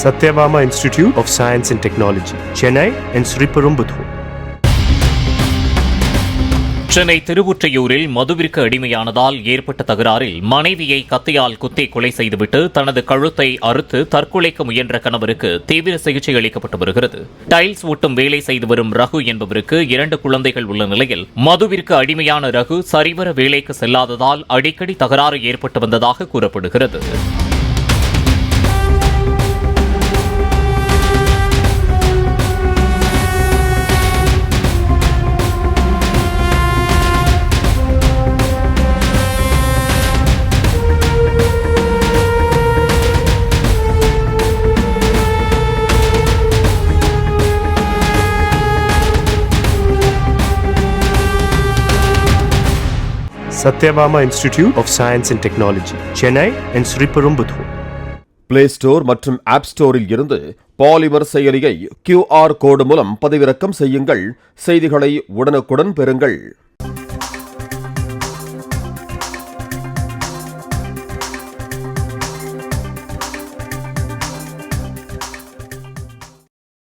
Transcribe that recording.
Satyabama Institute of Science and Technology, Chennai and Sriperumbudur. Chennai திருவொற்றியூரில் மதுவிற்கு அடிமையானதால் ஏற்பட்ட தகராறில் மனைவியை கத்தியால் குத்தி கொலை செய்துவிட்டு தனது கழுத்தை அறுத்து தற்கொலைக்கு முயன்ற கணவருக்கு தீவிர சிகிச்சை அளிக்கப்பட்டு வருகிறது. டைல்ஸ் ஒட்டும் வேலை செய்து வரும் ரகு என்பவருக்கு 2 குழந்தைகள் உள்ள நிலையில் மதுவிற்கு அடிமையான ரகு சரிவர வேலைக்கு செல்லாததால் அடிக்கடி தகராறு ஏற்பட்டு வந்ததாக கூறப்படுகிறது. Satyabama Institute of Science and Technology, Chennai and Sriperumbudur. Play store மற்றும் ஆப் ஸ்டோரில் இருந்து பாலிமர் செயலியை QR கோடு மூலம் பதிவிறக்கம் செய்யுங்கள். செய்திகளை உடனுக்குடன் பெறுங்கள்.